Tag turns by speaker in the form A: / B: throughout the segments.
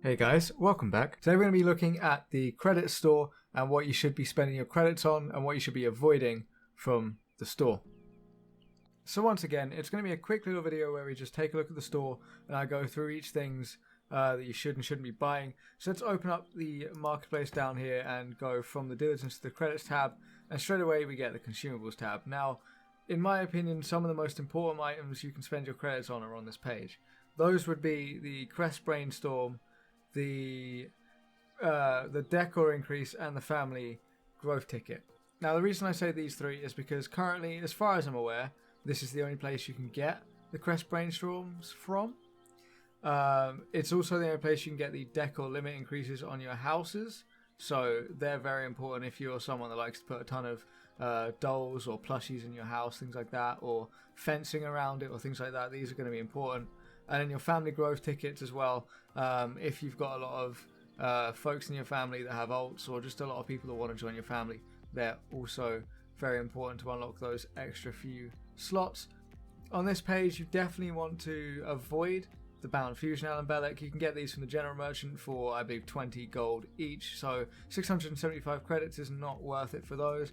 A: Hey guys, welcome back. Today we're going to be looking at the credit store and what you should be spending your credits on and what you should be avoiding from the store. So once again, it's going to be a quick little video where we just take a look at the store and I go through each things that you should and shouldn't be buying. So let's open up the marketplace down here and go from the diligence to the credits tab, and straight away we get the consumables tab. Now, in my opinion, some of the most important items you can spend your credits on are on this page. Those would be the Crest Brainstorm, the decor increase, and the family growth ticket. Now the reason I say these three is because currently, as far as I'm aware, this is the only place you can get the Crest Brainstorms from. It's also the only place you can get the decor limit increases on your houses, so they're very important if you're someone that likes to put a ton of dolls or plushies in your house, things like that, or fencing around it or things like that. These are going to be important. And then your family growth tickets as well. If you've got a lot of folks in your family that have alts, or just a lot of people that want to join your family, they're also very important to unlock those extra few slots. On this page, you definitely want to avoid the Bound Fusion Alambellic. You can get these from the General Merchant for, I believe, 20 gold each, so 675 credits is not worth it for those.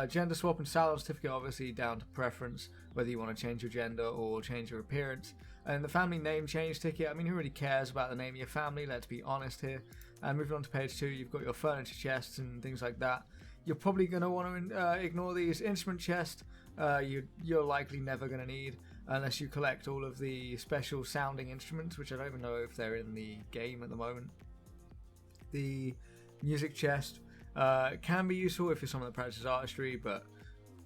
A: Gender swap and salon certificate, obviously down to preference, whether you want to change your gender or change your appearance. And the family name change ticket, I mean, who really cares about the name of your family, let's be honest here. And moving on to page 2, you've got your furniture chests and things like that. You're probably going to want to ignore these. Instrument chest, you're likely never going to need, unless you collect all of the special sounding instruments, which I don't even know if they're in the game at the moment. The music chest can be useful if you're someone that practices artistry, but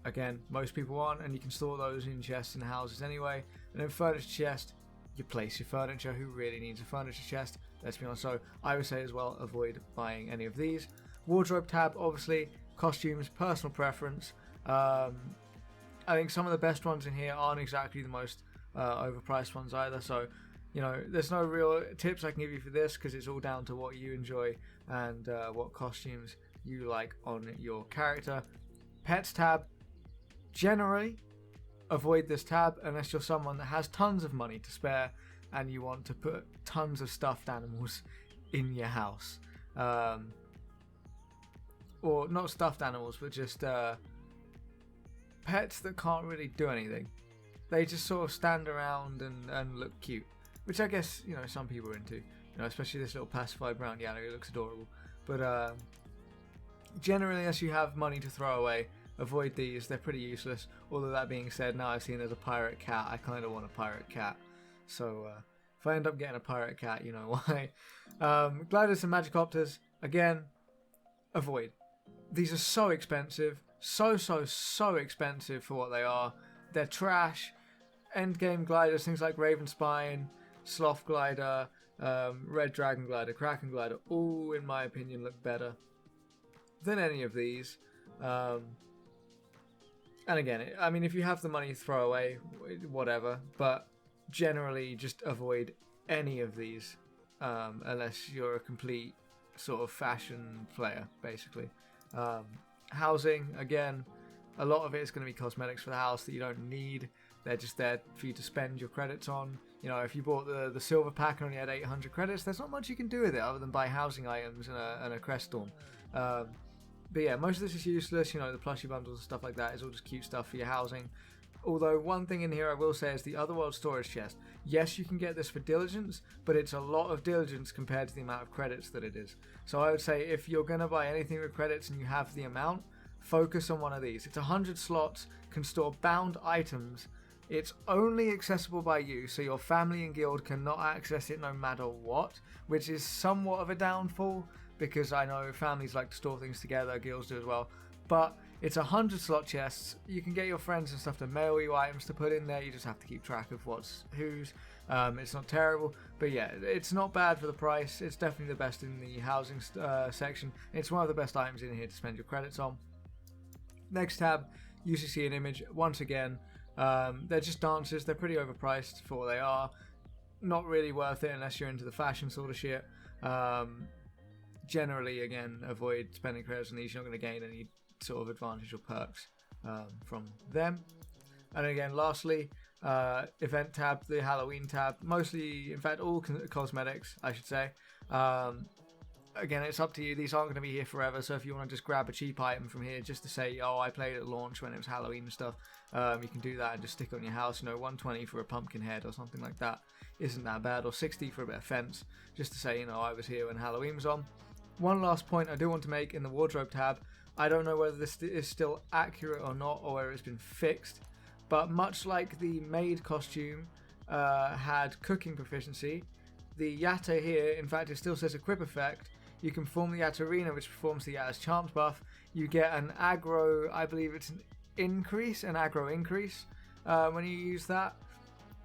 A: again, most people aren't, and you can store those in chests in houses anyway. And then furniture chest, you place your furniture. Who really needs a furniture chest? Let's be honest. So I would say as well, avoid buying any of these. Wardrobe tab, obviously. Costumes, personal preference. I think some of the best ones in here aren't exactly the most overpriced ones either. So, you know, there's no real tips I can give you for this because it's all down to what you enjoy and what costumes you like on your character. Pets tab, generally avoid this tab unless you're someone that has tons of money to spare and you want to put tons of stuffed animals in your house. Or not stuffed animals, but just pets that can't really do anything. They just sort of stand around and look cute, which I guess, you know, some people are into. You know, especially this little pacified brown yellow, it looks adorable. But generally, unless you have money to throw away, avoid these. They're pretty useless. Although that being said, now I've seen there's a pirate cat. I kind of want a pirate cat. So if I end up getting a pirate cat, you know why. Gliders and magicopters, again, avoid. These are so expensive. So expensive for what they are. They're trash. Endgame gliders, things like Raven Spine, Sloth Glider, Red Dragon Glider, Kraken Glider, all, in my opinion, look better than any of these. And again, I mean, if you have the money, throw away, whatever. But generally, just avoid any of these unless you're a complete sort of fashion player, basically. Housing, again, a lot of it is going to be cosmetics for the house that you don't need. They're just there for you to spend your credits on. You know, if you bought the silver pack and only had 800 credits, there's not much you can do with it other than buy housing items and a crest storm. But yeah, most of this is useless. You know, the plushie bundles and stuff like that is all just cute stuff for your housing. Although one thing in here I will say is the Otherworld storage chest. Yes, you can get this for diligence, but it's a lot of diligence compared to the amount of credits that it is. So I would say if you're going to buy anything with credits and you have the amount, focus on one of these. It's 100 slots, can store bound items. It's only accessible by you, so your family and guild cannot access it no matter what, which is somewhat of a downfall because I know families like to store things together, guilds do as well. But it's 100 slot chests. You can get your friends and stuff to mail you items to put in there. You just have to keep track of what's whose. It's not terrible, but yeah, it's not bad for the price. It's definitely the best in the housing section. It's one of the best items in here to spend your credits on. Next tab, UCC and image. Once again, they're just dances. They're pretty overpriced for what they are. Not really worth it unless you're into the fashion sort of shit. Generally, again, avoid spending credits on these. You're not going to gain any sort of advantage or perks from them. And again, lastly, event tab, the Halloween tab, mostly, in fact, all cosmetics, I should say. Again, it's up to you. These aren't going to be here forever, so if you want to just grab a cheap item from here just to say, oh, I played at launch when it was Halloween and stuff, you can do that and just stick it on your house. 120 for a pumpkin head or something like that isn't that bad, or 60 for a bit of fence, just to say, I was here when Halloween was on. One last point I do want to make in the wardrobe tab, I don't know whether this is still accurate or not, or whether it's been fixed, but much like the maid costume had cooking proficiency, the Yatta here, in fact, it still says equip effect. You can form the Yatarina, which performs the Yatta's Charms buff. You get an aggro, I believe it's an aggro increase when you use that.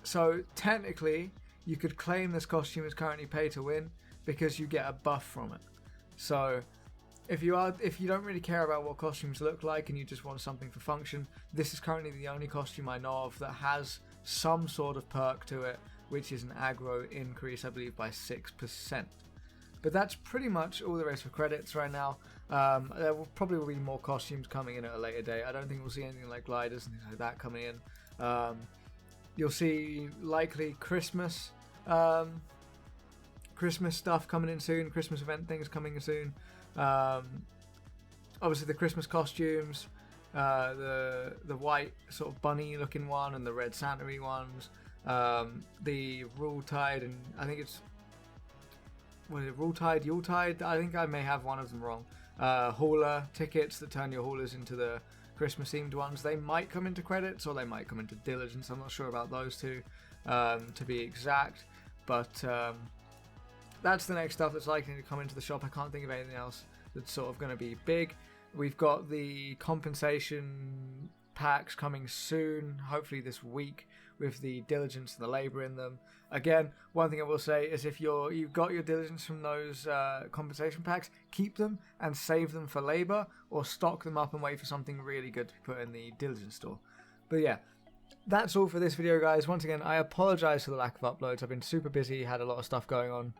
A: So technically, you could claim this costume is currently pay to win because you get a buff from it. So if you don't really care about what costumes look like and you just want something for function, this is currently the only costume I know of that has some sort of perk to it, which is an aggro increase, I believe, by 6%. But that's pretty much all there is for credits right now. There will probably be more costumes coming in at a later date. I don't think we'll see anything like gliders and things like that coming in. You'll see likely Christmas stuff coming in soon, Christmas event things coming in soon. Obviously the Christmas costumes, the white sort of bunny looking one and the red Santa-y ones, the Rule Tide, and I think it's Rule Tide, Yule Tide? I think I may have one of them wrong. Hauler tickets that turn your haulers into the Christmas themed ones. They might come into credits or they might come into diligence. I'm not sure about those two to be exact, but that's the next stuff that's likely to come into the shop. I can't think of anything else that's sort of going to be big. We've got the compensation packs coming soon, hopefully this week, with the diligence and the labor in them. Again, one thing I will say is if you've got your diligence from those compensation packs, keep them and save them for labor, or stock them up and wait for something really good to put in the diligence store. But yeah, that's all for this video, guys. Once again, I apologize for the lack of uploads. I've been super busy, had a lot of stuff going on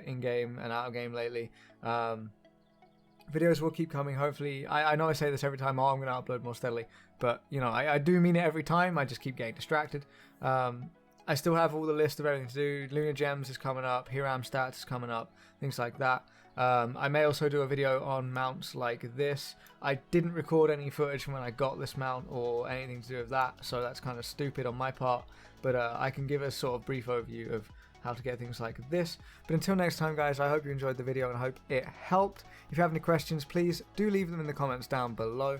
A: in-game and out-of-game lately. Videos will keep coming, hopefully. I know I say this every time, I'm going to upload more steadily, but, I do mean it every time. I just keep getting distracted. I still have all the list of everything to do. Lunar Gems is coming up, Hiram Stats is coming up, things like that. I may also do a video on mounts like this. I didn't record any footage from when I got this mount or anything to do with that, so that's kind of stupid on my part, but I can give a sort of brief overview of how to get things like this. But until next time, guys, I hope you enjoyed the video and I hope it helped. If you have any questions, please do leave them in the comments down below,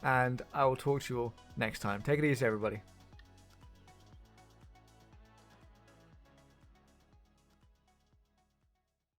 A: and I will talk to you all next time. Take it easy, everybody.